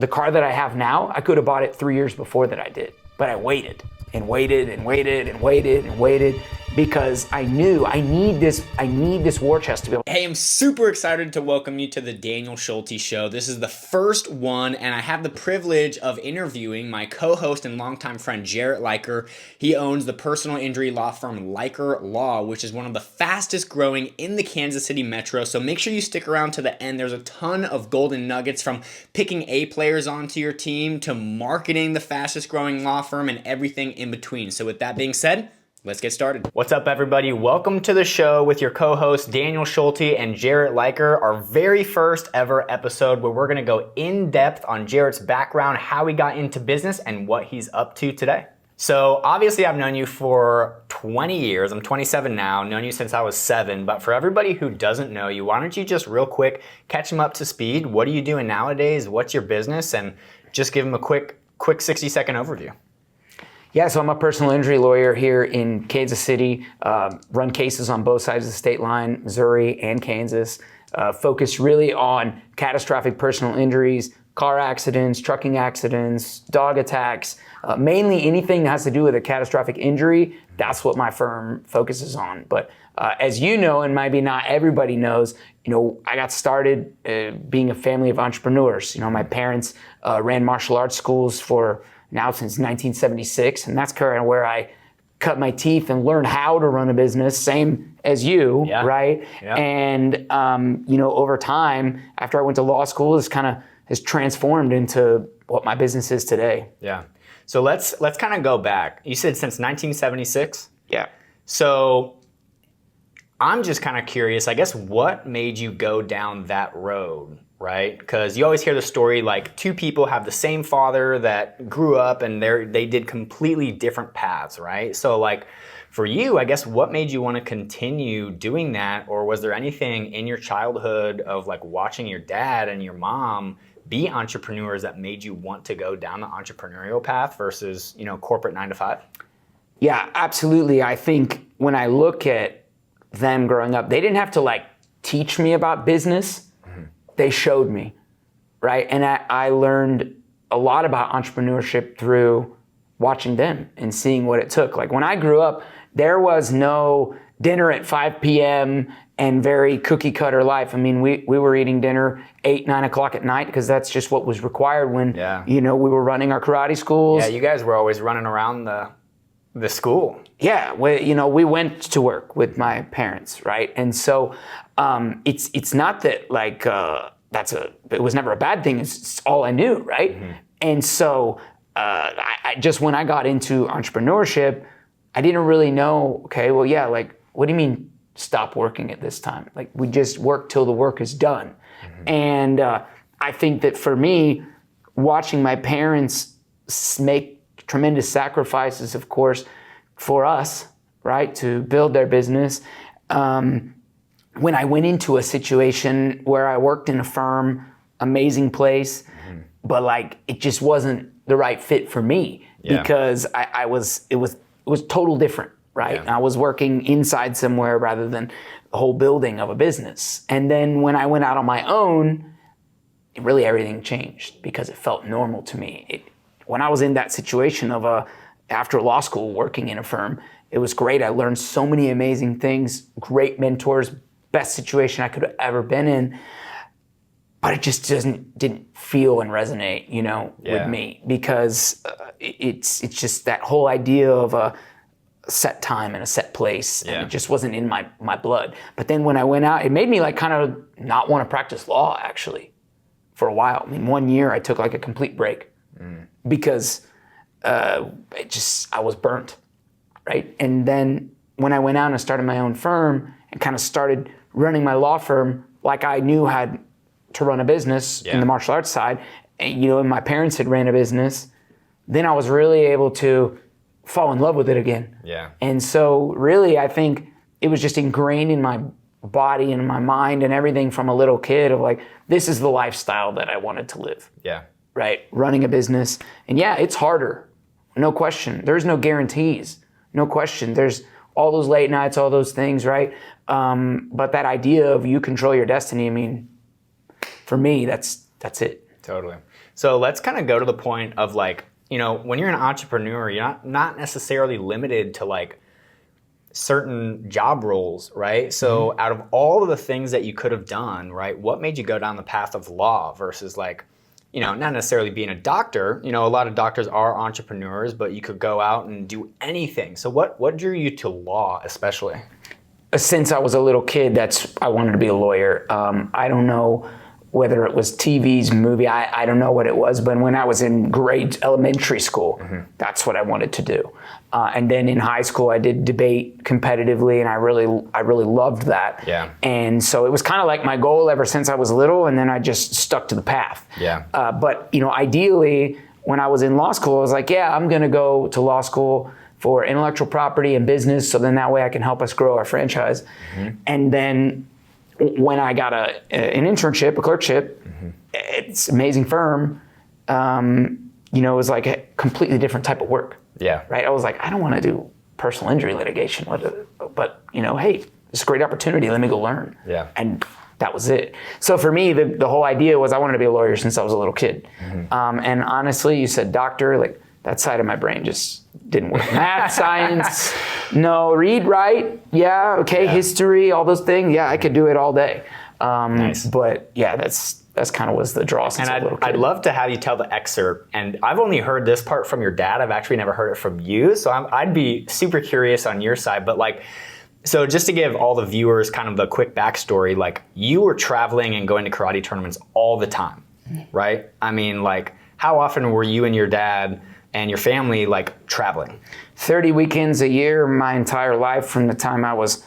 The car that I have now, I could have bought it 3 years before that I did, but I waited and waited and waited and waited and waited because I knew I need this war chest to be able. Hey, I'm super excited to welcome you to the Daniel Schulte Show. This is the first one, and I have the privilege of interviewing my co-host and longtime friend, Jarrett Liker. He owns the personal injury law firm Liker Law, which is one of the fastest growing in the Kansas City metro. So make sure you stick around to the end. There's a ton of golden nuggets, from picking A players onto your team to marketing the fastest growing law firm and everything in between. So with that being said, let's get started. What's up, everybody? Welcome to the show with your co-hosts Daniel Schulte and Jarrett Liker, our very first ever episode where we're gonna go in depth on Jarrett's background, how he got into business, and what he's up to today. So obviously I've known you for 20 years. I'm 27 now, known you since I was 7. But for everybody who doesn't know you, why don't you just real quick catch them up to speed? What are you doing nowadays? What's your business? And just give them a quick 60-second overview. Yeah, so I'm a personal injury lawyer here in Kansas City, run cases on both sides of the state line, Missouri and Kansas, focus really on catastrophic personal injuries, car accidents, trucking accidents, dog attacks, mainly anything that has to do with a catastrophic injury. That's what my firm focuses on. But as you know, and maybe not everybody knows, I got started being a family of entrepreneurs. My parents ran martial arts schools for now since 1976, and that's kind of where I cut my teeth and learned how to run a business, same as you, right? Yeah. And over time, after I went to law school, this kind of has transformed into what my business is today. Yeah. So let's kind of go back. You said since 1976? Yeah. So I'm just kind of curious, I guess, what made you go down that road? Right? Because you always hear the story like two people have the same father that grew up and they did completely different paths, right? So like for you, I guess, what made you want to continue doing that? Or was there anything in your childhood of like watching your dad and your mom be entrepreneurs that made you want to go down the entrepreneurial path versus, corporate 9 to 5? Yeah, absolutely. I think when I look at them growing up, they didn't have to like teach me about business. They showed me, right? And I learned a lot about entrepreneurship through watching them and seeing what it took. Like when I grew up, there was no dinner at 5 p.m. and very cookie cutter life. I mean, we were eating dinner 8, 9 o'clock at night because that's just what was required when, we were running our karate schools. Yeah, you guys were always running around the school. Yeah, we went to work with my parents, right? And so it's not that like it was never a bad thing. It's all I knew, right? Mm-hmm. And so I just when I got into entrepreneurship, I didn't really know. Okay, well, yeah, like what do you mean stop working at this time? Like we just work till the work is done. Mm-hmm. And I think that for me, watching my parents make tremendous sacrifices, of course, for us, right, to build their business. When I went into a situation where I worked in a firm, amazing place, but like it just wasn't the right fit for me because it was total different, right? Yeah. I was working inside somewhere rather than the whole building of a business. And then when I went out on my own, really everything changed because it felt normal to me. When I was in that situation of after law school working in a firm, it was great. I learned so many amazing things, great mentors, best situation I could have ever been in. But it just didn't feel and resonate, with me because it's just that whole idea of a set time and a set place, and it just wasn't in my blood. But then when I went out, it made me like kind of not want to practice law actually for a while. I mean, 1 year I took like a complete break. Because I was burnt, right? And then when I went out and started my own firm and kind of started running my law firm like I knew how to run a business in the martial arts side, and my parents had ran a business, then I was really able to fall in love with it again. Yeah. And so really I think it was just ingrained in my body and my mind and everything from a little kid of like, this is the lifestyle that I wanted to live. Yeah. Right, running a business. And yeah, it's harder, no question. There's no guarantees, no question. There's all those late nights, all those things, right? But that idea of you control your destiny, I mean, for me, that's it. Totally. So let's kind of go to the point of like, you know, when you're an entrepreneur, you're not necessarily limited to like certain job roles, right? So out of all of the things that you could have done, right, what made you go down the path of law versus like, you know, not necessarily being a doctor? You know, a lot of doctors are entrepreneurs, but you could go out and do anything. So what drew you to law especially? Since I was a little kid, I wanted to be a lawyer. I don't know whether it was TV's movie, I don't know what it was, but when I was in elementary school, that's what I wanted to do. And then in high school, I did debate competitively, and I really loved that. Yeah. And so it was kind of like my goal ever since I was little, and then I just stuck to the path. Yeah. But you know, ideally, when I was in law school, I was like, yeah, I'm going to go to law school for intellectual property and business, so then that way I can help us grow our franchise. And then when I got an internship, a clerkship, it's an amazing firm, you know, it was like a completely different type of work. Yeah. Right? I was like, I don't want to do personal injury litigation, but you know, hey, it's a great opportunity. Let me go learn. Yeah. And that was it. So for me, the whole idea was I wanted to be a lawyer since I was a little kid. And honestly, you said doctor, like that side of my brain just didn't work. Math, science, no. Read, write, yeah, okay. Yeah. History, all those things, yeah, I could do it all day. Nice. But yeah, that's kind of was the draw since I was a little kid. I'd love to have you tell the excerpt, and I've only heard this part from your dad. I've actually never heard it from you, so I'd be super curious on your side. But like, so just to give all the viewers kind of the quick backstory, like you were traveling and going to karate tournaments all the time, right? I mean, like, how often were you and your dad and your family like traveling? 30 weekends a year, my entire life, from the time I was,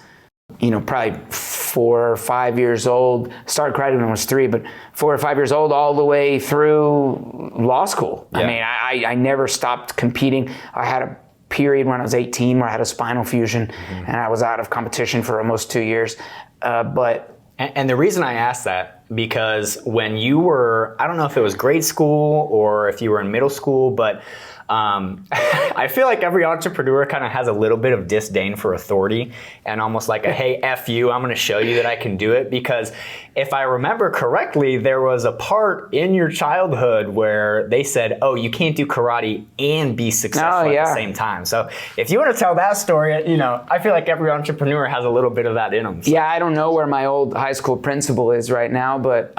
you know, probably 4 or 5 years old. Started karate when I was 3, but 4 or 5 years old, all the way through law school. Yeah. I mean, I never stopped competing. I had a period when I was 18 where I had a spinal fusion, and I was out of competition for almost 2 years. And the reason I asked that, because when you were, I don't know if it was grade school or if you were in middle school, but I feel like every entrepreneur kind of has a little bit of disdain for authority and almost like a, hey, F you, I'm going to show you that I can do it. Because if I remember correctly, there was a part in your childhood where they said, oh, you can't do karate and be successful at the same time. So if you want to tell that story, you know, I feel like every entrepreneur has a little bit of that in them. So. Yeah, I don't know where my old high school principal is right now, but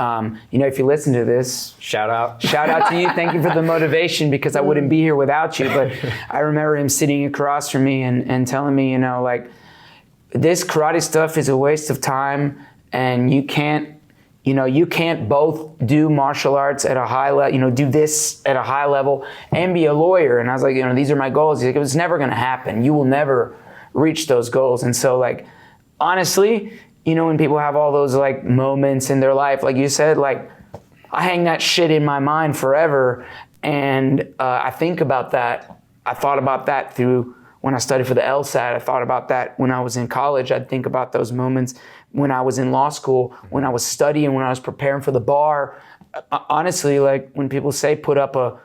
you know, if you listen to this, shout out to you. Thank you for the motivation, because I wouldn't be here without you. But I remember him sitting across from me and telling me, you know, like, this karate stuff is a waste of time, and you can't both do martial arts at a high level, you know, do this at a high level and be a lawyer. And I was like, you know, these are my goals. He's like, it's never going to happen. You will never reach those goals. And so, like, honestly, you know, when people have all those like moments in their life, like you said, like, I hang that shit in my mind forever. And I think about that. I thought about that through when I studied for the LSAT. I thought about that when I was in college. I'd think about those moments when I was in law school, when I was studying, when I was preparing for the bar. Honestly, like, when people say put up a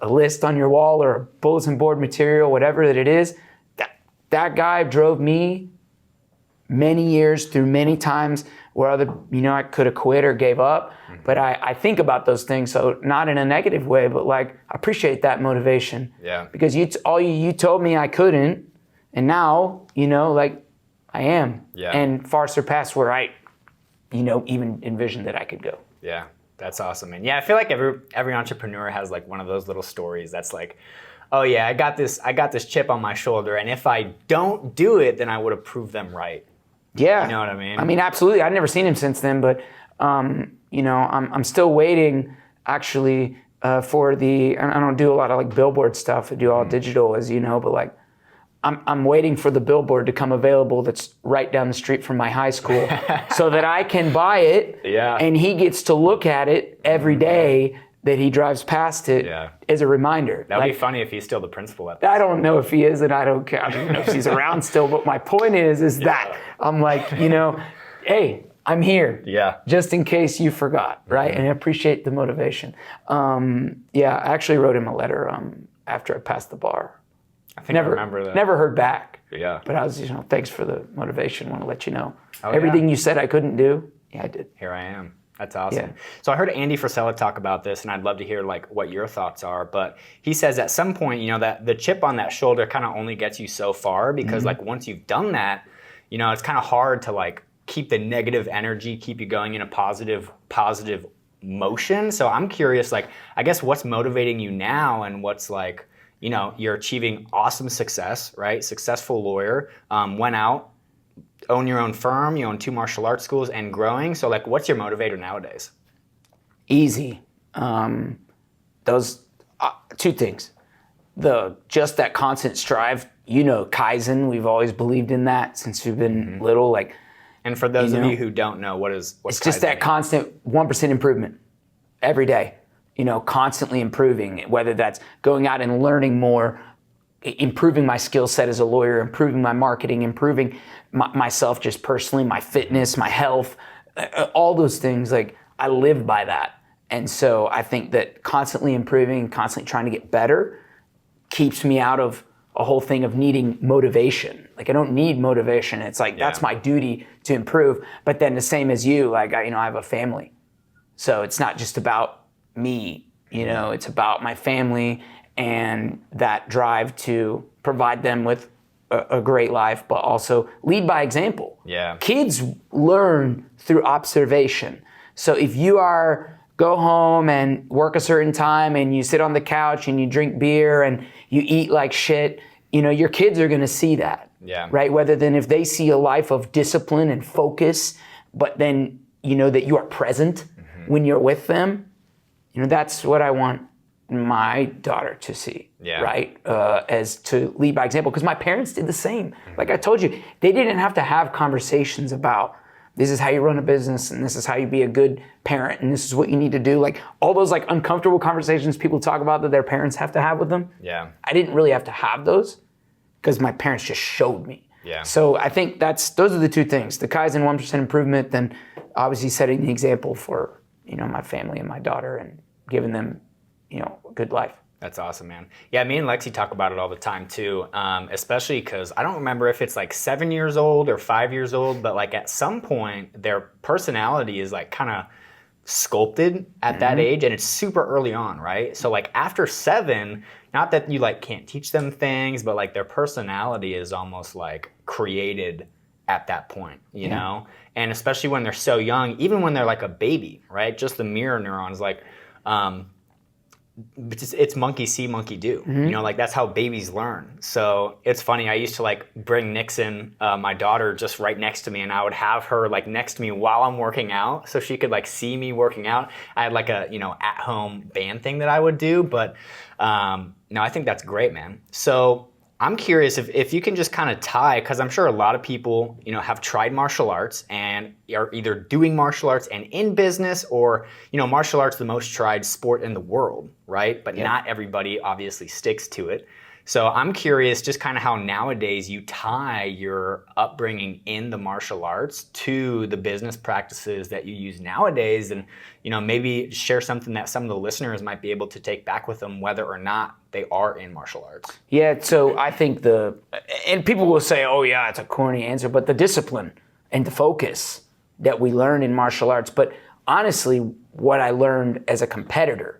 list on your wall or a bulletin board material, whatever that it is, that guy drove me many years through many times where I could have quit or gave up. But I think about those things, so not in a negative way, but like, I appreciate that motivation. Yeah. Because you told me I couldn't, and now, you know, like, I am. Yeah. And far surpassed where I, you know, even envisioned that I could go. Yeah, that's awesome, man. Yeah, I feel like every entrepreneur has like one of those little stories that's like, oh yeah, I got this chip on my shoulder, and if I don't do it, then I would have proved them right. Yeah. You know what I mean? I mean, absolutely. I've never seen him since then, but you know, I'm still waiting actually for I don't do a lot of like billboard stuff. I do all digital, as you know, but like, I'm waiting for the billboard to come available that's right down the street from my high school so that I can buy it. Yeah. And he gets to look at it every day that he drives past it as a reminder. That would be funny if he's still the principal at that. I don't know if he is, and I don't care. I don't know if he's around still, but my point is that I'm like, you know, hey, I'm here. Yeah. Just in case you forgot, right? And I appreciate the motivation. I actually wrote him a letter after I passed the bar. I think I remember that. Never heard back. Yeah. But I was, you know, thanks for the motivation. Want to let you know. Everything you said I couldn't do, yeah, I did. Here I am. That's awesome. Yeah. So I heard Andy Frisella talk about this, and I'd love to hear like what your thoughts are. But he says at some point, you know, that the chip on that shoulder kind of only gets you so far because like once you've done that, you know, it's kind of hard to like keep the negative energy, keep you going in a positive motion. So I'm curious, like, I guess what's motivating you now, and what's like, you know, you're achieving awesome success, right? Successful lawyer, went out, own your own firm, you own 2 martial arts schools and growing. So like, what's your motivator nowadays? Easy. Those 2 things. Just that constant strive, you know, Kaizen, we've always believed in that since we've been little. Like, and for those of you who don't know, what's it's just that constant 1% improvement every day, you know, constantly improving, whether that's going out and learning more, improving my skill set as a lawyer, improving my marketing, improving myself just personally, my fitness, my health, all those things. Like, I live by that. And so I think that constantly improving, constantly trying to get better keeps me out of a whole thing of needing motivation. Like, I don't need motivation. It's like, that's my duty to improve. But then the same as you, like, I have a family. So it's not just about me, you know, it's about my family and that drive to provide them with a great life, but also lead by example. Yeah. Kids learn through observation. So if you go home and work a certain time and you sit on the couch and you drink beer and you eat like shit, you know, your kids are going to see that. Yeah. Right? Whether than if they see a life of discipline and focus, but then, you know, that you are present when you're with them, you know, that's what I want my daughter to see. Yeah. Right? As to lead by example. Because my parents did the same. Like I told you, they didn't have to have conversations about this is how you run a business and this is how you be a good parent and this is what you need to do. Like all those like uncomfortable conversations people talk about that their parents have to have with them. Yeah. I didn't really have to have those because my parents just showed me. Yeah. So I think those are the 2 things. The Kaizen 1% improvement, then obviously setting the example for, you know, my family and my daughter and giving them, you know, a good life. That's awesome, man. Yeah, me and Lexi talk about it all the time too, especially because I don't remember if it's like 7 years old or 5 years old, but like at some point their personality is like kind of sculpted at that age, and it's super early on, right? So like after 7, not that you like can't teach them things, but like their personality is almost like created at that point, you know? And especially when they're so young, even when they're like a baby, right? Just the mirror neurons, like, it's monkey see, monkey do. You know, like that's how babies learn. So it's funny. I used to like bring Nixon, my daughter, just right next to me, and I would have her like next to me while I'm working out, so she could like see me working out. I had like a at-home band thing that I would do, but no, I think that's great, man. So I'm curious if you can just kind of tie, because I'm sure a lot of people, have tried martial arts and are either doing martial arts and in business, or, martial arts the most tried sport in the world, right? But not everybody obviously sticks to it. So I'm curious just kind of how nowadays you tie your upbringing in the martial arts to the business practices that you use nowadays, and maybe share something that some of the listeners might be able to take back with them, whether or not they are in martial arts. Yeah, so I think and people will say, oh yeah, it's a corny answer, but the discipline and the focus that we learn in martial arts, but honestly, what I learned as a competitor,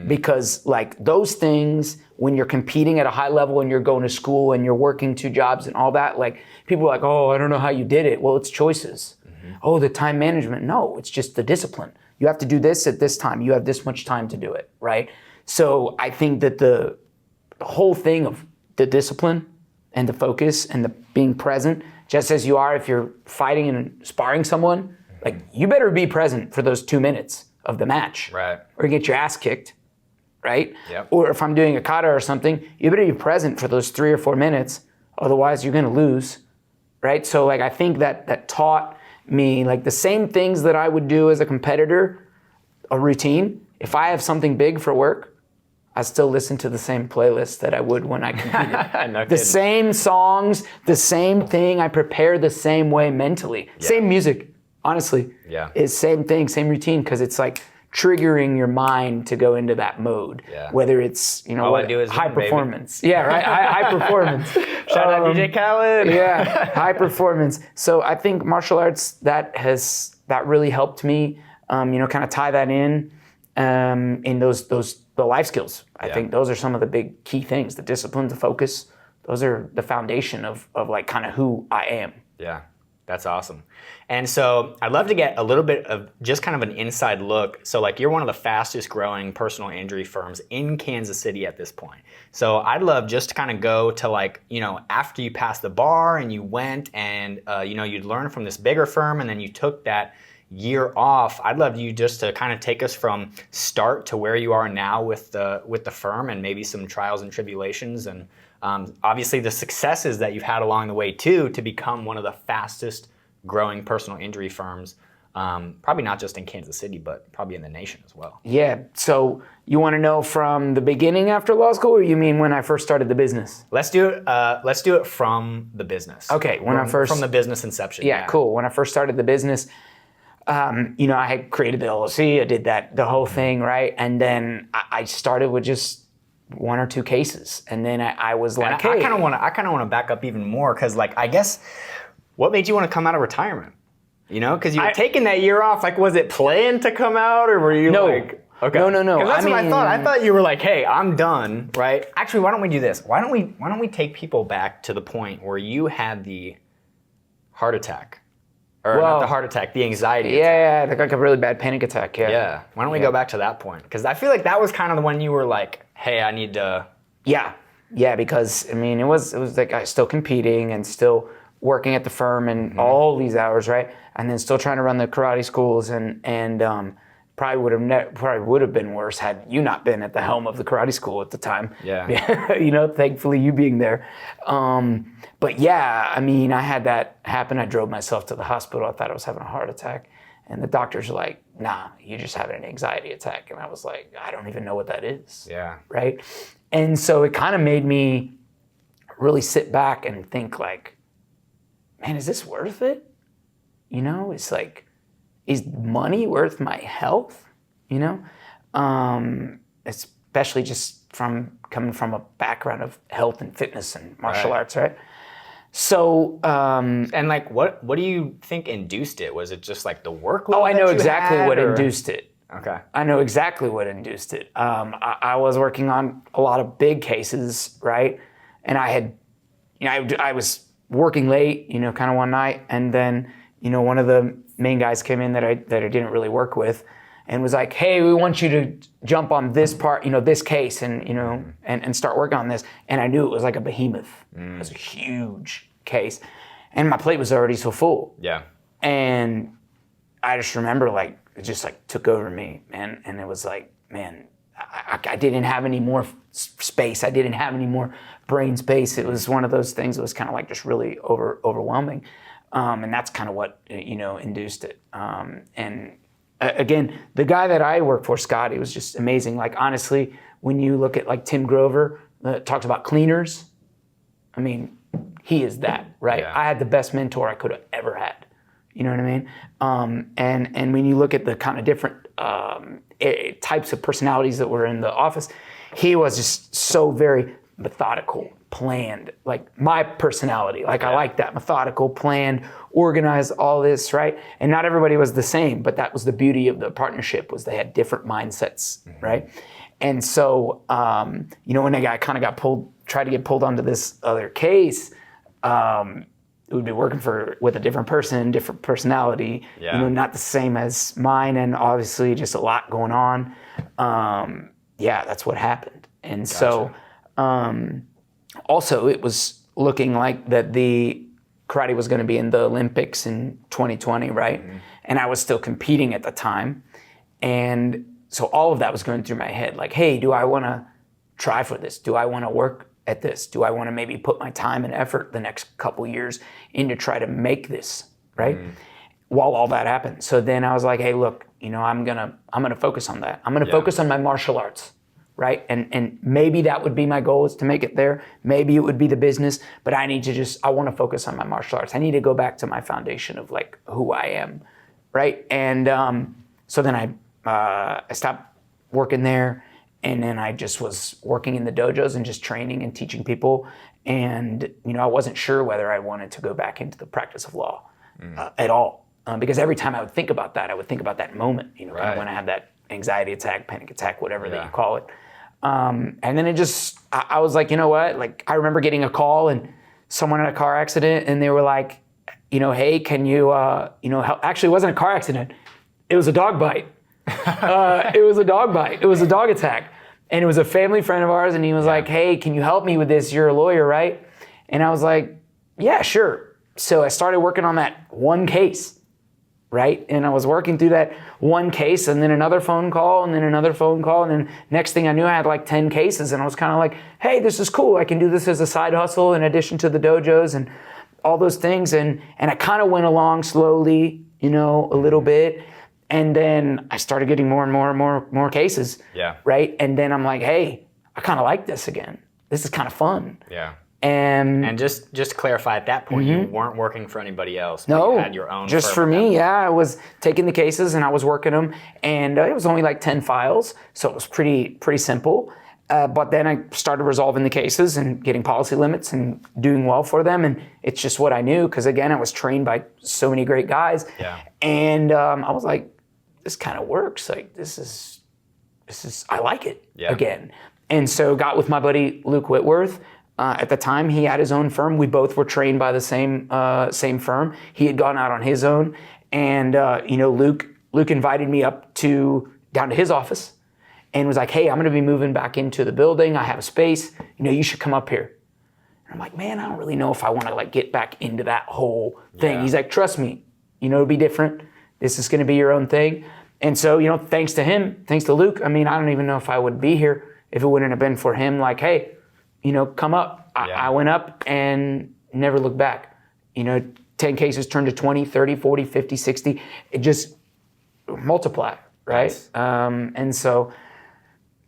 because like those things, when you're competing at a high level and you're going to school and you're working 2 jobs and all that, like people are like, oh, I don't know how you did it. Well, it's choices. Oh, the time management. No, it's just the discipline. You have to do this at this time. You have this much time to do it, right? So I think that the whole thing of the discipline and the focus and the being present, just as you are if you're fighting and sparring someone, like you better be present for those 2 minutes of the match, right? Or get your ass kicked. Right? Yep. Or if I'm doing a kata or something, you better be present for those 3 or 4 minutes, otherwise you're gonna lose, right? So like I think that taught me like the same things that I would do as a competitor, a routine. If I have something big for work, I still listen to the same playlist that I would when I competed. No the kidding. same songs, the same thing. I prepare the same way mentally. Yeah. Same music, honestly. Yeah. It's same thing, same routine, because it's like triggering your mind to go into that mode. Yeah. Whether it's, All I do is high win, baby. performance. Yeah, right? High performance. Shout out DJ Khaled. Yeah, high performance. So I think martial arts, that really helped me kind of tie that in the life skills. I think those are some of the big key things, the discipline, the focus. Those are the foundation of like kind of who I am. Yeah, that's awesome. And so I'd love to get a little bit of just kind of an inside look. So like you're one of the fastest growing personal injury firms in Kansas City at this point. So I'd love just to kind of go to like, after you passed the bar and you went and, you'd learn from this bigger firm and then you took that year off. I'd love you just to kind of take us from start to where you are now with the firm and maybe some trials and tribulations and obviously the successes that you've had along the way too to become one of the fastest growing personal injury firms, probably not just in Kansas City, but probably in the nation as well. Yeah. So you want to know from the beginning after law school, or you mean when I first started the business? Let's do it from the business. Okay. From the business inception. Yeah, cool. When I first started the business, I had created the LLC. I did the whole thing, right? And then I started with just one or two cases, and then I was like, hey. I kind of want to back up even more because, like, I guess what made you want to come out of retirement? Because you were taking that year off. Like, was it planned to come out, or were you like, okay, no? Because that's what I thought. I thought you were like, hey, I'm done, right? Actually, why don't we do this? Why don't we take people back to the point where you had the heart attack? Or not the heart attack, the anxiety attack. Yeah, like a really bad panic attack, Yeah. Why don't we go back to that point? Because I feel like that was kind of the one you were like, hey, I need to... Yeah, because, it was like I was still competing and still working at the firm and all these hours, right? And then still trying to run the karate schools and probably would have been worse had you not been at the helm of the karate school at the time. Yeah. Thankfully you being there. But yeah, I had that happen. I drove myself to the hospital. I thought I was having a heart attack. And the doctors were like, nah, you're just having an anxiety attack. And I was like, I don't even know what that is. Yeah. Right? And so it kind of made me really sit back and think like, man, is this worth it? It's like, is money worth my health? Especially just from coming from a background of health and fitness and martial arts, right? So, and like, what do you think induced it? Was it just like the workload? I know exactly what induced it. Okay. I know exactly what induced it. I was working on a lot of big cases, right? And I had, I was working late, kind of one night, and then, one of the main guys came in that I didn't really work with, and was like, hey, we want you to jump on this part, this case, and and start working on this. And I knew it was like a behemoth. It was a huge case, and my plate was already so full. Yeah. And I just remember it just took over me, man. And it was like, man, I didn't have any more space. I didn't have any more brain space. It was one of those things that was kind of like just really overwhelming. And that's kind of what, induced it. And again, the guy that I work for, Scotty, was just amazing. Like, honestly, when you look at like Tim Grover, talks about cleaners, he is that, right? Yeah. I had the best mentor I could have ever had. You know what I mean? And when you look at the kind of different types of personalities that were in the office, he was just so very methodical, planned, like my personality. Like, I like that, methodical, planned, organized, all this, right? And not everybody was the same, but that was the beauty of the partnership, was they had different mindsets, right? And so, when that guy kind of tried to get pulled onto this other case, it would be working with a different person, different personality, not the same as mine, and obviously just a lot going on. That's what happened. And so, also it was looking like that the karate was going to be in the Olympics in 2020, right? And I was still competing at the time. And so all of that was going through my head, like, hey, do I want to try for this? Do I want to work at this? Do I want to maybe put my time and effort the next couple years into try to make this, right? While all that happened. So then I was like, hey, look, I'm gonna focus on that. I'm gonna focus on my martial arts, right? And maybe that would be my goal, is to make it there. Maybe it would be the business, but I want to focus on my martial arts. I need to go back to my foundation of like who I am, right? And so then I stopped working there. And then I just was working in the dojos and just training and teaching people. And, I wasn't sure whether I wanted to go back into the practice of law at all. because every time I would think about that, I would think about that moment, kind of Right. when I had that anxiety attack, panic attack, whatever that Yeah. you call it. And then I was like, you know what? Like, I remember getting a call and someone in a car accident, and they were like, hey, can you, help? Actually, it wasn't a car accident. It was a dog bite. It was a dog bite. It was a dog attack. And it was a family friend of ours, and he was like, hey, can you help me with this? You're a lawyer, right? And I was like, yeah, sure. So I started working on that one case, right? And I was working through that one case, and then another phone call, and then another phone call, and then next thing I knew, I had like 10 cases, and I was kind of like, hey, this is cool. I can do this as a side hustle in addition to the dojos and all those things. And I kind of went along slowly, a little bit. And then I started getting more and more cases. Yeah. Right. And then I'm like, hey, I kind of like this again. This is kind of fun. Yeah. And just to clarify, at that point, you weren't working for anybody else. But no, you had your own just firm for at that me. point. Yeah, I was taking the cases and I was working them, and it was only like 10 files, so it was pretty simple. But then I started resolving the cases and getting policy limits and doing well for them, and it's just what I knew because again, I was trained by so many great guys. Yeah. And I was like, this kind of works. Like this is I like it again. And so got with my buddy Luke Whitworth. At the time, he had his own firm. We both were trained by the same firm. He had gone out on his own, and Luke invited me down to his office, and was like, "Hey, I'm going to be moving back into the building. I have a space. You should come up here." And I'm like, "Man, I don't really know if I want to like get back into that whole thing." Yeah. He's like, "Trust me, it'll be different. This is going to be your own thing." And so, thanks to him, thanks to Luke. I mean, I don't even know if I would be here if it wouldn't have been for him. Like, hey, come up. I went up and never looked back. 10 cases turned to 20, 30, 40, 50, 60. It just multiplied, right? Nice. And so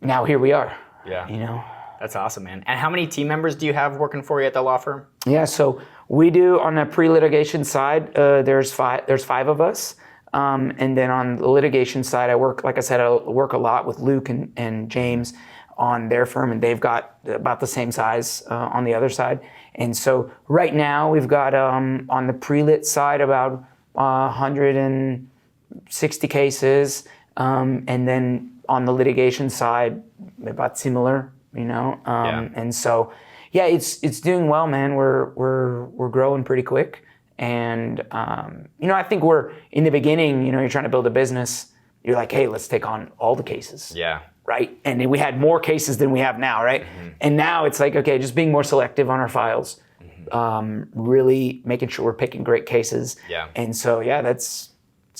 now here we are. Yeah. That's awesome, man. And how many team members do you have working for you at the law firm? Yeah, so we do on the pre-litigation side, there's five of us. And then on the litigation side, I work a lot with Luke and James on their firm, and they've got about the same size on the other side. And so right now we've got on the pre-lit side about 160 cases, and then on the litigation side about similar, And so yeah, it's doing well, man. We're growing pretty quick. And, I think we're in the beginning, you're trying to build a business. You're like, hey, let's take on all the cases. Yeah. Right. And then we had more cases than we have now. Right. Mm-hmm. And now it's like, okay, just being more selective on our files, really making sure we're picking great cases. Yeah. And so, yeah, that's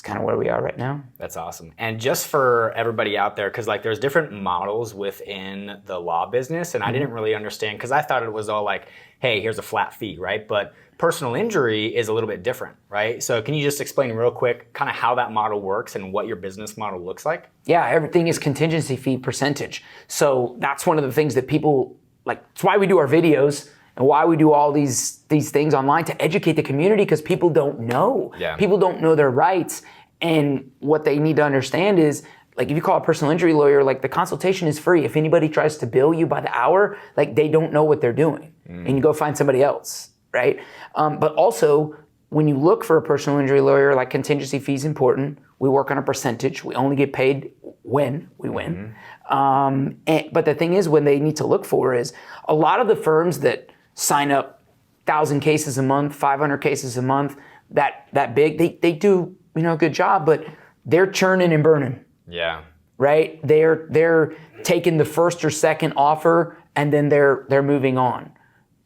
kind of where we are right now. That's awesome. And just for everybody out there, because there's different models within the law business, and I didn't really understand because I thought it was all like, hey, here's a flat fee, right? But personal injury is a little bit different, right? So can you just explain real quick kind of how that model works and what your business model looks like? Yeah, everything is contingency fee percentage. So that's one of the things that people like. It's why we do our videos and why we do all these things online to educate the community, because people don't know. Yeah. People don't know their rights. And what they need to understand is, like, if you call a personal injury lawyer, like, the consultation is free. If anybody tries to bill you by the hour, like, they don't know what they're doing. And you go find somebody else, right? But also, when you look for a personal injury lawyer, like, contingency fee is important. We work on a percentage. We only get paid when we win. But the thing is, when they need to look for is a lot of the firms that sign up 1,000 cases a month, 500 cases a month, that big, they do a good job, but they're churning and burning. Yeah. Right? They're taking the first or second offer and then they're moving on.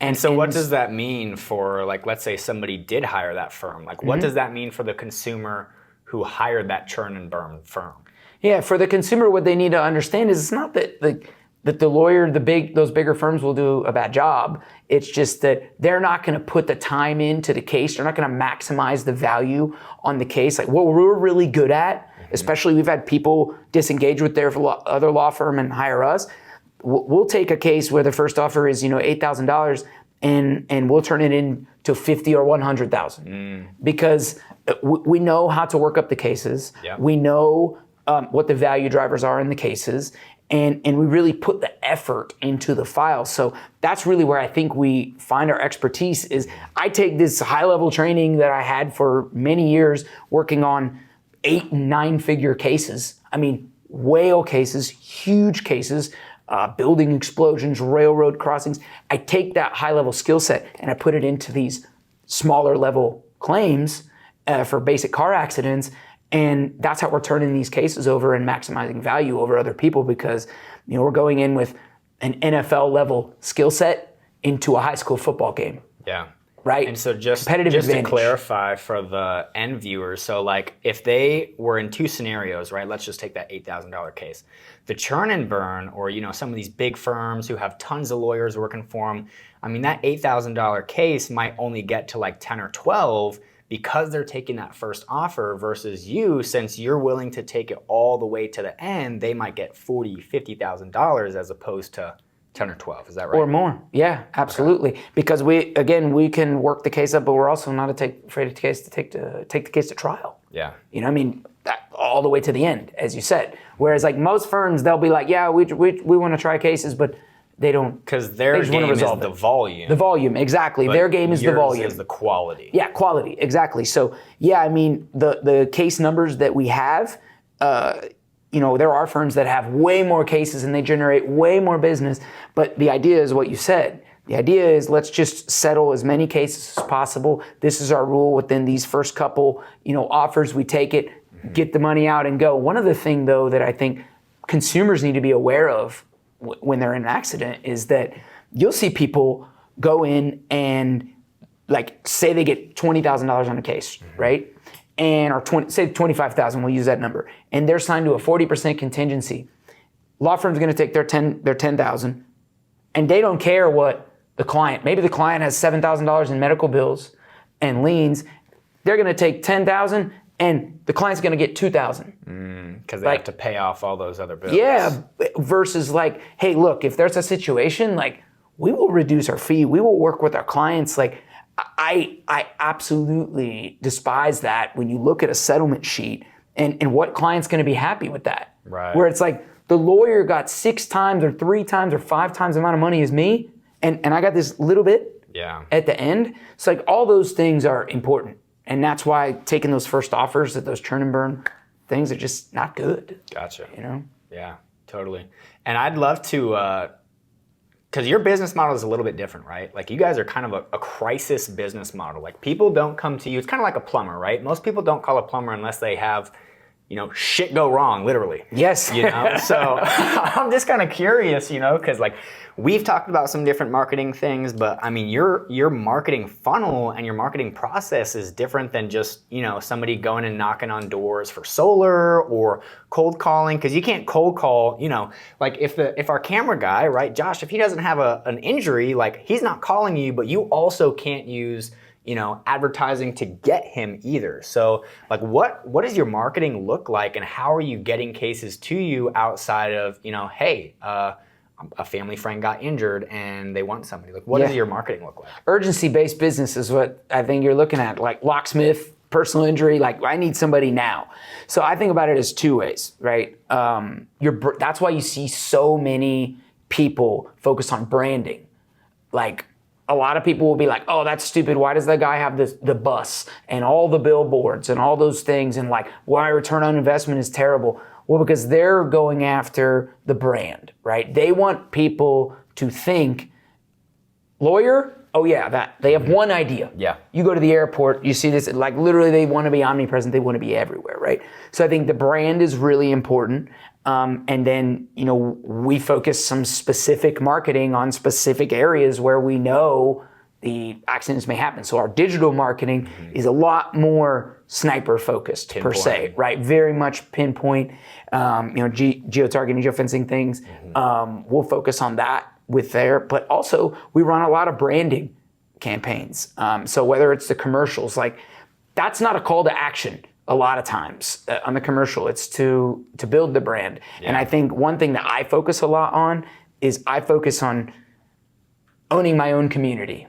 And so what does that mean for, like, let's say somebody did hire that firm? Like, what does that mean for the consumer who hired that churn and burn firm? Yeah, for the consumer, what they need to understand is it's not that the lawyer, those bigger firms will do a bad job. It's just that they're not going to put the time into the case. They're not going to maximize the value on the case. Like, what we're really good at, especially we've had people disengage with their other law firm and hire us. We'll take a case where the first offer is $8,000 and we'll turn it into $50,000 or $100,000 because we know how to work up the cases. Yeah. We know what the value drivers are in the cases. and we really put the effort into the file. So that's really where I think we find our expertise is I take this high-level training that I had for many years working on 8 and 9 figure cases. I mean, whale cases, huge cases, building explosions, railroad crossings. I take that high-level skill set and I put it into these smaller level claims for basic car accidents. And that's how we're turning these cases over and maximizing value over other people because, we're going in with an NFL level skill set into a high school football game. Yeah. Right? And so just advantage. To clarify for the end viewers, so like if they were in 2 scenarios, right? Let's just take that $8,000 case. The churn and burn, or some of these big firms who have tons of lawyers working for them, I mean, that $8,000 case might only get to like 10 or 12 because they're taking that first offer versus you, since you're willing to take it all the way to the end, they might get $40,000, $50,000 as opposed to 10 or 12, is that right? Or more, yeah, absolutely. Okay. Because we can work the case up, but we're also not afraid to take the case to trial. Yeah. All the way to the end, as you said. Whereas like most firms, they'll be like, yeah, we want to try cases, but they don't. Because their game is the volume. The volume, exactly. Their game is the volume. Yours is the quality. Yeah, quality, exactly. So yeah, I mean, the case numbers that we have, there are firms that have way more cases and they generate way more business. But the idea is what you said. The idea is let's just settle as many cases as possible. This is our rule within these first couple, offers. We take it, get the money out and go. One other thing though that I think consumers need to be aware of when they're in an accident is that you'll see people go in and like say they get $20,000 on a case, right? And say 25,000, we'll use that number, and they're signed to a 40% contingency. Law firm's going to take their 10,000, and they don't care what the client. Maybe the client has $7,000 in medical bills and liens. They're going to take 10,000, and the client's going to get 2,000 because they have to pay off all those other bills. Yeah, versus like, hey, look, if there's a situation, like we will reduce our fee. We will work with our clients. Like I absolutely despise that when you look at a settlement sheet and what client's going to be happy with that. Right. Where it's like the lawyer got 6 times or 3 times or 5 times the amount of money as me, and I got this little bit at the end. So like all those things are important. And that's why taking those first offers at those churn and burn things are just not good. Gotcha. Yeah, totally. And I'd love to, because your business model is a little bit different, right? Like you guys are kind of a crisis business model. Like people don't come to you. It's kind of like a plumber, right? Most people don't call a plumber unless they have, shit go wrong, literally. Yes. So I'm just kind of curious, because like we've talked about some different marketing things, but I mean, your marketing funnel and your marketing process is different than just, somebody going and knocking on doors for solar or cold calling. Cause you can't cold call, like if our camera guy, right, Josh, if he doesn't have an injury, like he's not calling you, but you also can't use advertising to get him either. So like what does your marketing look like and how are you getting cases to you outside of, hey, a family friend got injured and they want somebody? Like what does your marketing look like? Urgency-based business is what I think you're looking at, like locksmith, personal injury, like I need somebody now. So I think about it as 2 ways, right? That's why you see so many people focus on branding. Like a lot of people will be like, oh, that's stupid. Why does that guy have the bus and all the billboards and all those things? And like, why return on investment is terrible? Well, because they're going after the brand, right? They want people to think, lawyer, oh yeah, that they have one idea. Yeah. You go to the airport, you see this, like literally they want to be omnipresent, they want to be everywhere, right? So I think the brand is really important. And then, we focus some specific marketing on specific areas where we know the accidents may happen. So our digital marketing is a lot more sniper focused per se, right? Very much pinpoint, geo-targeting, geofencing things. We'll focus on that with there, but also we run a lot of branding campaigns. So whether it's the commercials, like that's not a call to action. A lot of times on the commercial, it's to build the brand. Yeah. And I think one thing that I focus a lot on is I focus on owning my own community.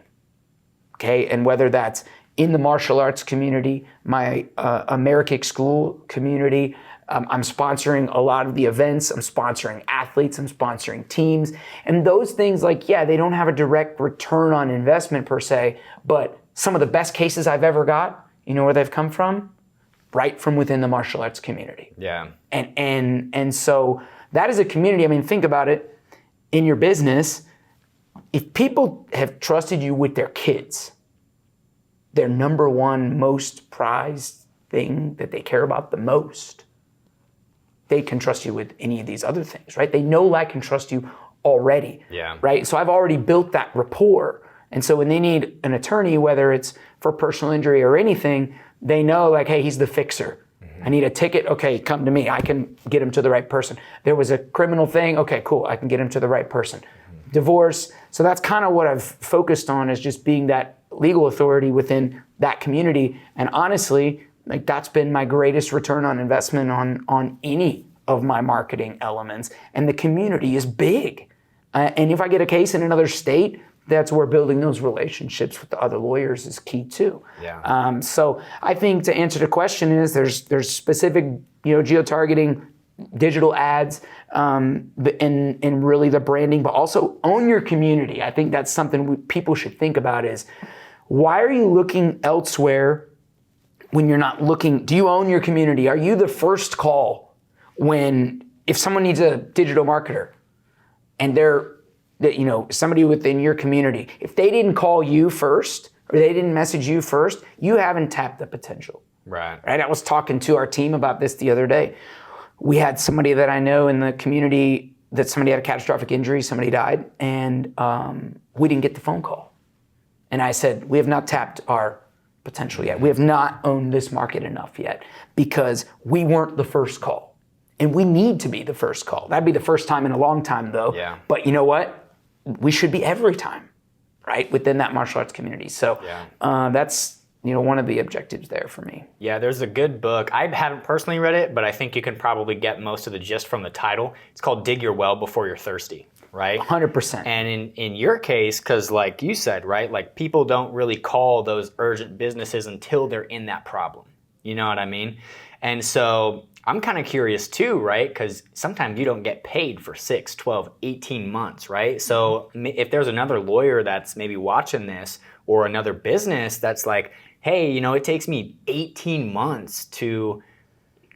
Okay, and whether that's in the martial arts community, my American school community, I'm sponsoring a lot of the events. I'm sponsoring athletes. I'm sponsoring teams. And those things, like, yeah, they don't have a direct return on investment per se, but some of the best cases I've ever got, you know where they've come from? Right from within the martial arts community. Yeah. And so that is a community. I mean, think about it. In your business, if people have trusted you with their kids, their number one most prized thing that they care about the most, they can trust you with any of these other things, right? They know, like, and trust you already, right? So I've already built that rapport. And so when they need an attorney, whether it's for personal injury or anything, they know, like, hey, he's the fixer. I need a ticket. Okay, come to me. I can get him to the right person. There was a criminal thing. Okay, cool. I can get him to the right person. Divorce. So that's kind of what I've focused on, is just being that legal authority within that community. And honestly, like, that's been my greatest return on investment on any of my marketing elements. And the community is big. And if I get a case in another state, that's where building those relationships with the other lawyers is key too. Yeah. So I think, to answer the question, is there's specific, geo-targeting, digital ads, and really the branding, but also own your community. I think that's something people should think about, is why are you looking elsewhere when you're not looking? Do you own your community? Are you the first call if someone needs a digital marketer and somebody within your community, if they didn't call you first or they didn't message you first, you haven't tapped the potential. Right. I was talking to our team about this the other day. We had somebody that I know in the community that somebody had a catastrophic injury, somebody died, and we didn't get the phone call. And I said, we have not tapped our potential yet. We have not owned this market enough yet, because we weren't the first call. And we need to be the first call. That'd be the first time in a long time, though. Yeah. But you know what? We should be every time, right, within that martial arts community. So that's one of the objectives there for me. Yeah, there's a good book. I haven't personally read it, but I think you can probably get most of the gist from the title. It's called Dig Your Well Before You're Thirsty, right? 100%. And in your case, because like you said, right, like, people don't really call those urgent businesses until they're in that problem. You know what I mean? And so I'm kind of curious too, right? Because sometimes you don't get paid for 6, 12, 18 months, right? So if there's another lawyer that's maybe watching this, or another business that's like, hey, it takes me 18 months to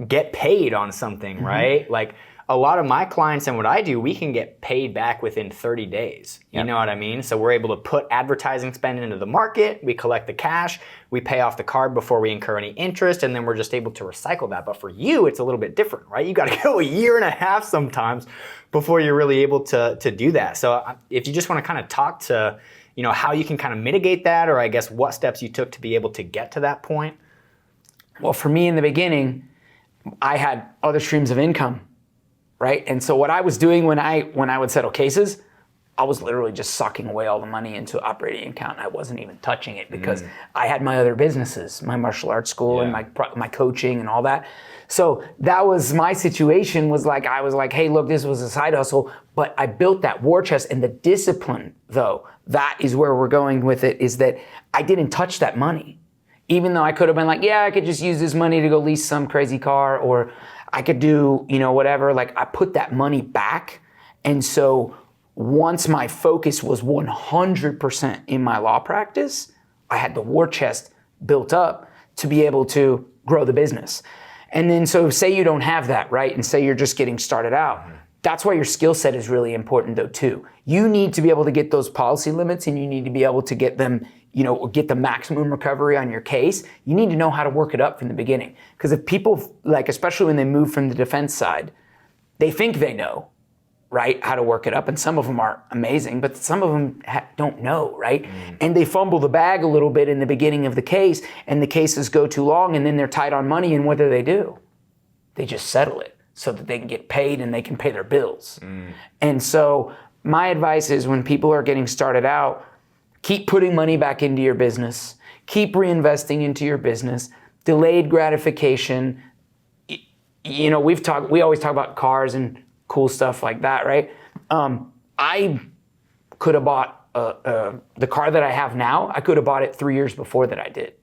get paid on something, right? Like, a lot of my clients and what I do, we can get paid back within 30 days. You know what I mean? So we're able to put advertising spend into the market, we collect the cash, we pay off the card before we incur any interest, and then we're just able to recycle that. But for you, it's a little bit different, right? You got to go a year and a half sometimes before you're really able to do that. So if you just want to kind of talk to, how you can kind of mitigate that, or I guess what steps you took to be able to get to that point. Well, for me in the beginning, I had other streams of income, right? And so what I was doing when I would settle cases, I was literally just sucking away all the money into operating account. I wasn't even touching it, because I had my other businesses, my martial arts school and my coaching and all that. So that was my situation, I was like, hey, look, this was a side hustle, but I built that war chest. And the discipline, though, that is where we're going with it, is that I didn't touch that money. Even though I could have been like, yeah, I could just use this money to go lease some crazy car, or I could do, whatever. Like, I put that money back. And so once my focus was 100% in my law practice, I had the war chest built up to be able to grow the business. And then, so say you don't have that, right? And say you're just getting started out. That's why your skill set is really important, though, too. You need to be able to get those policy limits, and you need to be able to get them, get the maximum recovery on your case. You need to know how to work it up from the beginning. Because if people, especially when they move from the defense side, they think they know, right, how to work it up. And some of them are amazing, but some of them don't know, right? And they fumble the bag a little bit in the beginning of the case, and the cases go too long, and then they're tight on money, and what do? They just settle it so that they can get paid and they can pay their bills. And so my advice is, when people are getting started out, keep putting money back into your business, keep reinvesting into your business, delayed gratification. We always talk about cars and cool stuff like that, right? I could have bought the car that I have now. I could have bought it 3 years before that I did,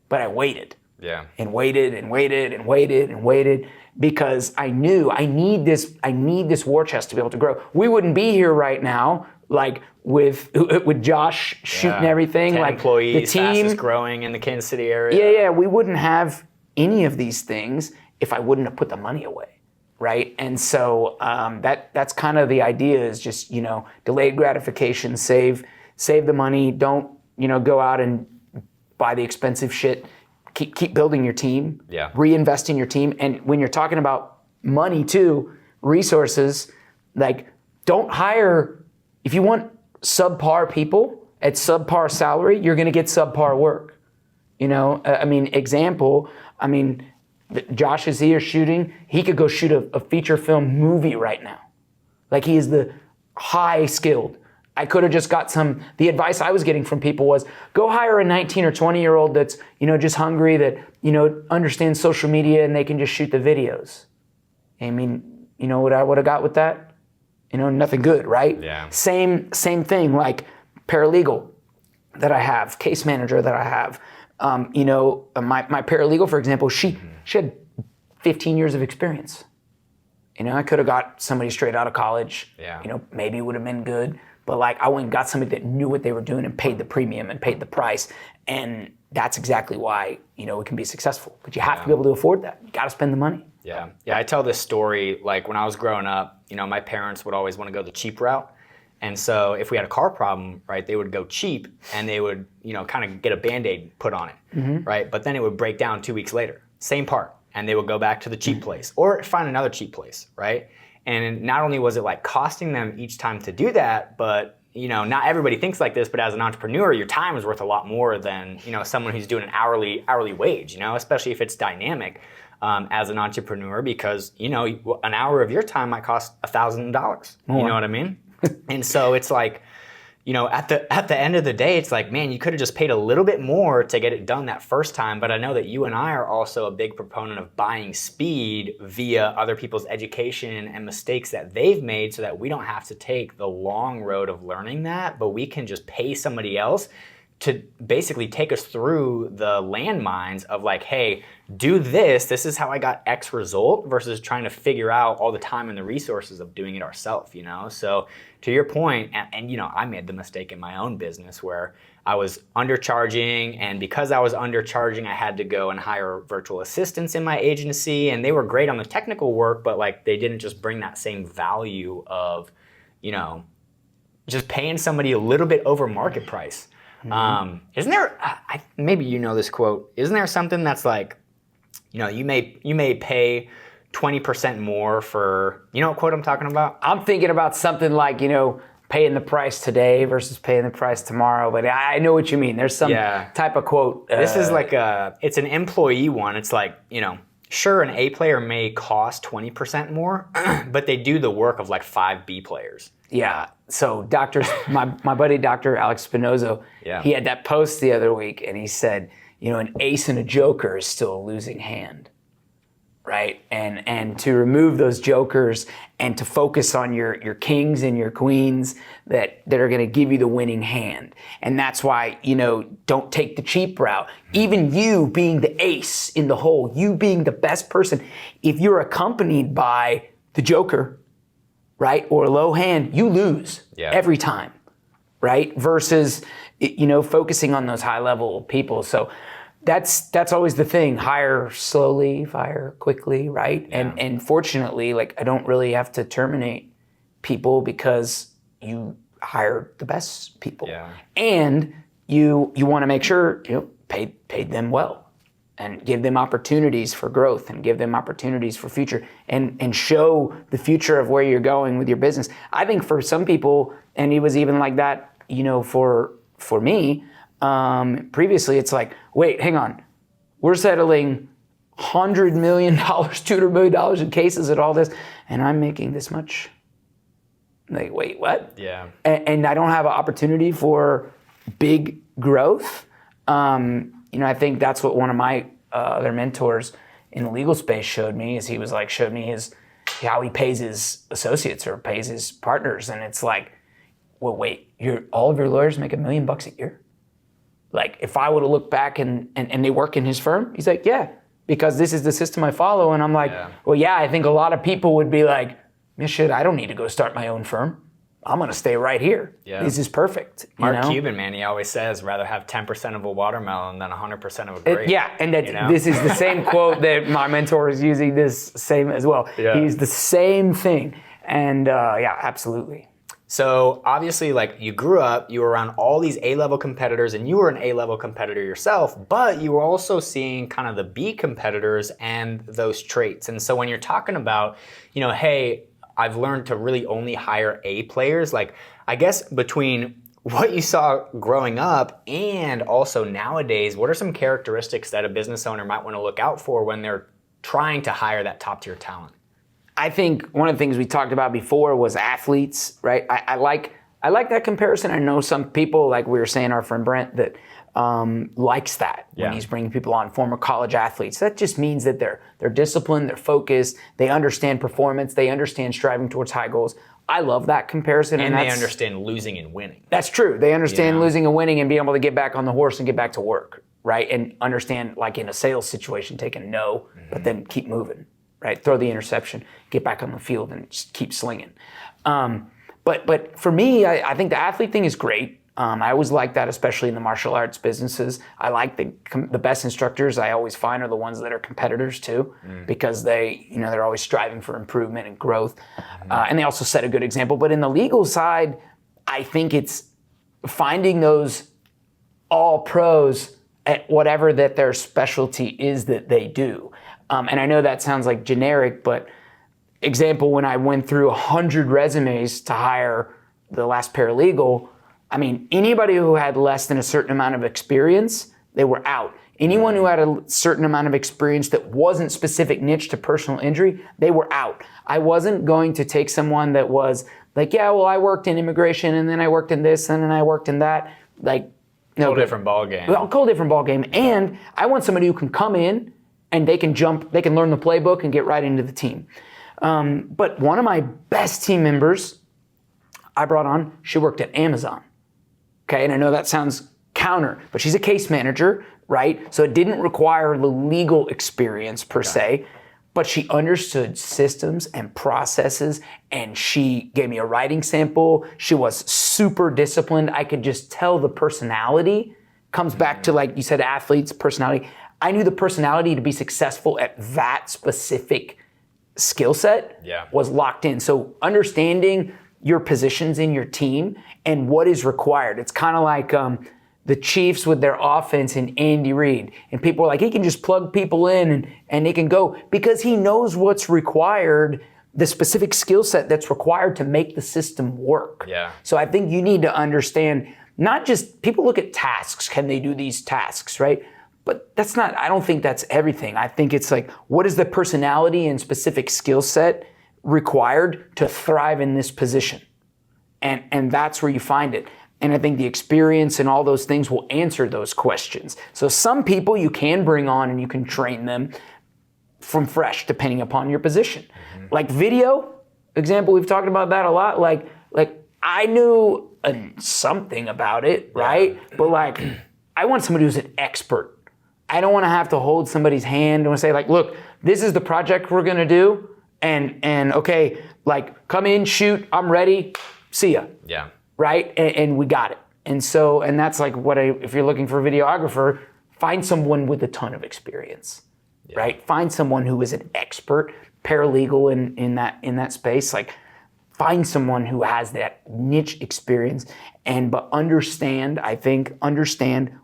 but I waited. Yeah. And waited and waited and waited and waited because I knew I need this war chest to be able to grow. We wouldn't be here right now, like with Josh shooting everything, 10 like employees, the team fastest growing in the Kansas City area. Yeah, we wouldn't have any of these things if I wouldn't have put the money away, right? And so that's kind of the idea is just, delayed gratification, save the money, don't, go out and buy the expensive shit. Keep building your team, reinvest in your team. And when you're talking about money too, resources, like don't hire, if you want subpar people at subpar salary, you're gonna get subpar work. Josh is here shooting, he could go shoot a feature film movie right now. Like he is the high skilled. I could have just got the advice I was getting from people was go hire a 19 or 20 year old that's, just hungry, that, understands social media and they can just shoot the videos. I mean, what I would have got with that? Nothing good, right? Yeah. Same thing, like paralegal that I have, case manager that I have. My paralegal, for example, she had 15 years of experience. I could have got somebody straight out of college. Yeah. Maybe it would have been good. But like I went and got somebody that knew what they were doing and paid the premium and paid the price. And that's exactly why, it can be successful. But you have to be able to afford that. You got to spend the money. Yeah. Yeah. I tell this story, like when I was growing up, my parents would always want to go the cheap route. And so if we had a car problem, right, they would go cheap and they would, kind of get a Band-Aid put on it, right? But then it would break down 2 weeks later, same part. And they would go back to the cheap place or find another cheap place, right? And not only was it like costing them each time to do that, but not everybody thinks like this, but as an entrepreneur, your time is worth a lot more than, someone who's doing an hourly wage, especially if it's dynamic as an entrepreneur, because, an hour of your time might cost $1,000. You know what I mean? And so it's like, at the end of the day, it's like, man, you could have just paid a little bit more to get it done that first time. But I know that you and I are also a big proponent of buying speed via other people's education and mistakes that they've made so that we don't have to take the long road of learning that, but we can just pay somebody else to basically take us through the landmines of like, hey, do this. This is how I got X result versus trying to figure out all the time and the resources of doing it ourselves, So to your point, and I made the mistake in my own business where I was undercharging, and because I was undercharging, I had to go and hire virtual assistants in my agency, and they were great on the technical work, but like they didn't just bring that same value of, just paying somebody a little bit over market price. Isn't there, maybe you know this quote, isn't there something that's like, you may pay 20% more for, what quote I'm talking about? I'm thinking about something like, paying the price today versus paying the price tomorrow, but I know what you mean. There's some type of quote. This is like it's an employee one. It's like, sure, an A player may cost 20% more, but they do the work of like 5 B players. Yeah. So my buddy, Dr. Alex Spinoza, he had that post the other week and he said, an ace and a joker is still a losing hand, right? And to remove those jokers and to focus on your kings and your queens that are going to give you the winning hand. And that's why, don't take the cheap route. Even you being the ace in the hole, you being the best person, if you're accompanied by the joker, right, or a low hand, you lose every time, right? Versus, focusing on those high level people. So that's always the thing. Hire slowly, fire quickly, right? Yeah. And fortunately, like I don't really have to terminate people because you hire the best people. Yeah. And you want to make sure paid them well. And give them opportunities for growth and give them opportunities for future and show the future of where you're going with your business. I think for some people, and it was even like that, for me, previously it's like, wait, hang on. We're settling $100 million, $200 million in cases and all this, and I'm making this much. Like, wait, what? Yeah. And I don't have an opportunity for big growth. I think that's what one of my other mentors in the legal space showed me is he was like, showed me how he pays his associates or pays his partners. And it's like, well, wait, all of your lawyers make $1 million a year? Like, if I would have looked back and they work in his firm, he's like, yeah, because this is the system I follow. And I'm like, well, yeah, I think a lot of people would be like, shit, I don't need to go start my own firm. I'm going to stay right here. Yeah. This is perfect. Mark Cuban, man, he always says, rather have 10% of a watermelon than 100% of a grape. And that this is the same quote that my mentor is using this same as well. Yeah. He's the same thing. And absolutely. So obviously, like, you grew up, you were around all these A-level competitors, and you were an A-level competitor yourself, but you were also seeing kind of the B competitors and those traits. And so when you're talking about, hey, I've learned to really only hire A players. Like, I guess between what you saw growing up and also nowadays, what are some characteristics that a business owner might want to look out for when they're trying to hire that top tier talent? I think one of the things we talked about before was athletes, right? I like that comparison. I know some people, like we were saying, our friend Brent, that likes that when he's bringing people on, former college athletes. That just means that they're disciplined, they're focused, they understand performance, they understand striving towards high goals. I love that comparison. And they understand losing and winning. That's true. They understand losing and winning and being able to get back on the horse and get back to work, right? And understand, like in a sales situation, take a no, but then keep moving, right? Throw the interception, get back on the field and just keep slinging. But for me, I think the athlete thing is great. I always like that, especially in the martial arts businesses. I like the best instructors I always find are the ones that are competitors too, because they're always striving for improvement and growth. And they also set a good example. But in the legal side, I think it's finding those all pros at whatever that their specialty is that they do. And I know that sounds like generic, but example, when I went through 100 resumes to hire the last paralegal, I mean, anybody who had less than a certain amount of experience, they were out. Anyone who had a certain amount of experience that wasn't specific niche to personal injury, they were out. I wasn't going to take someone that was like, yeah, well, I worked in immigration and then I worked in this and then I worked in that. Like, no, different ball game. Well, different ball game. And I want somebody who can come in and they can learn the playbook and get right into the team. But one of my best team members I brought on, she worked at Amazon. Okay, and I know that sounds counter, but she's a case manager, right? So it didn't require the legal experience per se, but she understood systems and processes, and she gave me a writing sample. She was super disciplined. I could just tell the personality comes back to, like you said, athletes, personality. I knew the personality to be successful at that specific skill set was locked in. So understanding your positions in your team and what is required. It's kind of like the Chiefs with their offense and Andy Reid. And people are like, he can just plug people in and they can go because he knows what's required, the specific skill set that's required to make the system work. Yeah. So I think you need to understand, not just, people look at tasks, can they do these tasks, right? But I don't think that's everything. I think it's like, what is the personality and specific skill set required to thrive in this position? And that's where you find it. And I think the experience and all those things will answer those questions. So some people you can bring on and you can train them from fresh, depending upon your position. Like video, example, we've talked about that a lot. Like I knew something about it, right? But like, I want somebody who's an expert. I don't want to have to hold somebody's hand and say like, look, this is the project we're gonna do. And okay, like come in, shoot, I'm ready, see ya. Yeah. Right? And we got it. And so, and that's like if you're looking for a videographer, find someone with a ton of experience, right? Find someone who is an expert, paralegal in that space. Like find someone who has that niche experience but understand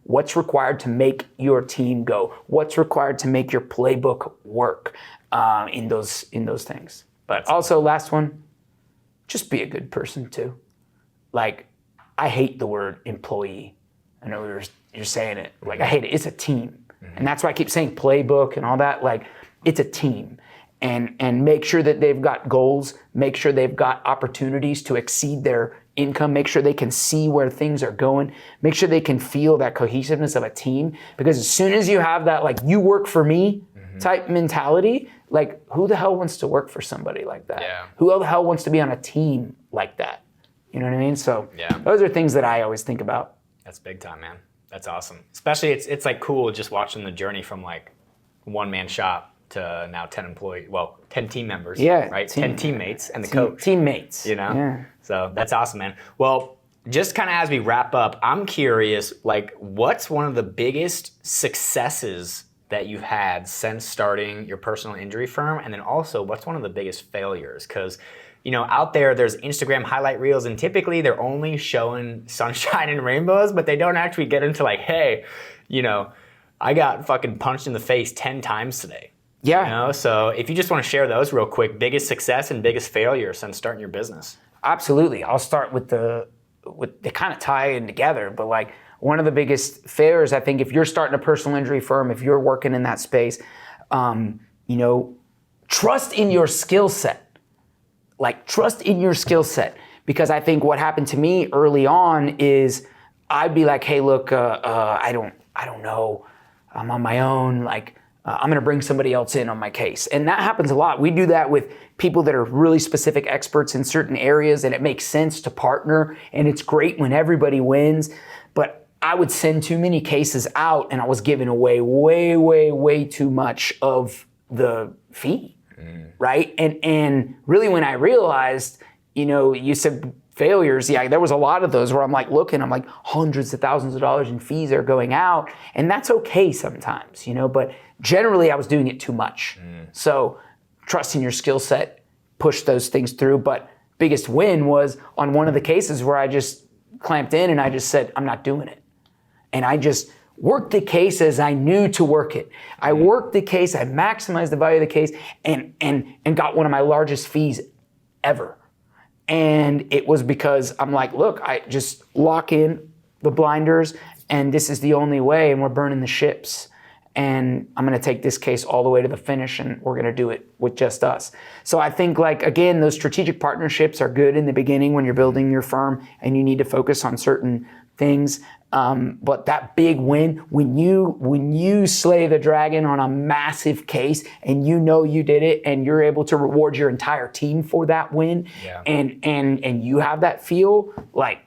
what's required to make your team go, what's required to make your playbook work in those things. But also last one, just be a good person too. Like, I hate the word employee. I know you're saying it. Like, I hate it. It's a team. And that's why I keep saying playbook and all that. Like, it's a team. And make sure that they've got goals. Make sure they've got opportunities to exceed their income. Make sure they can see where things are going. Make sure they can feel that cohesiveness of a team. Because as soon as you have that, like, you work for me type mentality, like, who the hell wants to work for somebody like that? Yeah. Who the hell wants to be on a team like that? You know what I mean? So those are things that I always think about. That's big time, man. That's awesome. Especially it's like cool just watching the journey from like one man shop to now 10 team members. Yeah. Right. 10 teammates and the coach. Teammates. You know? Yeah. So that's awesome, man. Well, just kind of as we wrap up, I'm curious, like, what's one of the biggest successes that you've had since starting your personal injury firm? And then also, what's one of the biggest failures? Because, you know, out there's Instagram highlight reels, and typically they're only showing sunshine and rainbows, but they don't actually get into like, hey, you know, I got fucking punched in the face 10 times today. Yeah. You know? So if you just want to share those real quick, biggest success and biggest failure since starting your business. Absolutely. I'll start with they kind of tie in together, but like one of the biggest failures, I think, if you're starting a personal injury firm, if you're working in that space, you know, trust in your skill set. Like, trust in your skill set. Because I think what happened to me early on is I'd be like, hey, look, I don't know. I'm on my own. Like, I'm going to bring somebody else in on my case. And that happens a lot. We do that with people that are really specific experts in certain areas, and it makes sense to partner, and it's great when everybody wins. But I would send too many cases out, and I was giving away way, way, way too much of the fee, right? And really when I realized, you know, you said failures, yeah, there was a lot of those where I'm like looking, I'm like hundreds of thousands of dollars in fees are going out, and that's okay sometimes, you know, but generally I was doing it too much. So trusting your skill set, push those things through. But biggest win was on one of the cases where I just clamped in and I just said, I'm not doing it. And I just worked the case as I knew to work it. I worked the case, I maximized the value of the case, and got one of my largest fees ever. And it was because I'm like, look, I just lock in the blinders, and this is the only way, and we're burning the ships. And I'm gonna take this case all the way to the finish, and we're gonna do it with just us. So I think, like, again, those strategic partnerships are good in the beginning when you're building your firm and you need to focus on certain things. But that big win, when you slay the dragon on a massive case and you know you did it, and you're able to reward your entire team for that win, and you have that feel, like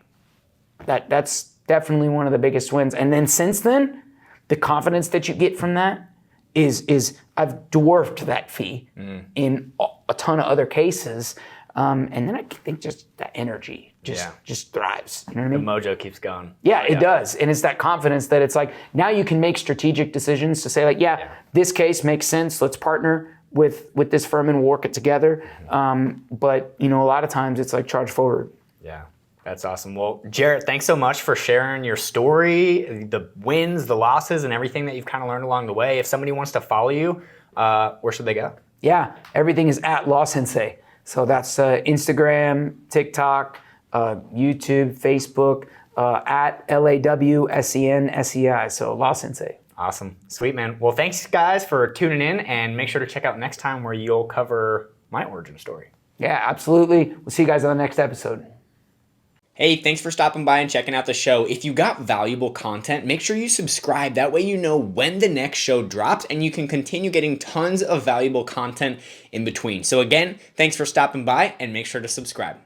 that's definitely one of the biggest wins. And then since then, the confidence that you get from that is I've dwarfed that fee in a ton of other cases. And then I think just that energy just thrives. You know what I mean? The mojo keeps going. Yeah, it does. And it's that confidence that it's like, now you can make strategic decisions to say, like, this case makes sense. Let's partner with this firm and work it together. But, you know, a lot of times it's like charge forward. Yeah. That's awesome. Well, Jarrett, thanks so much for sharing your story, the wins, the losses, and everything that you've kind of learned along the way. If somebody wants to follow you, where should they go? Yeah, everything is at Law Sensei. So that's Instagram, TikTok, YouTube, Facebook, at LAWSENSEI. So Law Sensei. Awesome. Sweet, man. Well, thanks, guys, for tuning in, and make sure to check out next time where you'll cover my origin story. Yeah, absolutely. We'll see you guys on the next episode. Hey, thanks for stopping by and checking out the show. If you got valuable content, make sure you subscribe. That way you know when the next show drops, and you can continue getting tons of valuable content in between. So again, thanks for stopping by, and make sure to subscribe.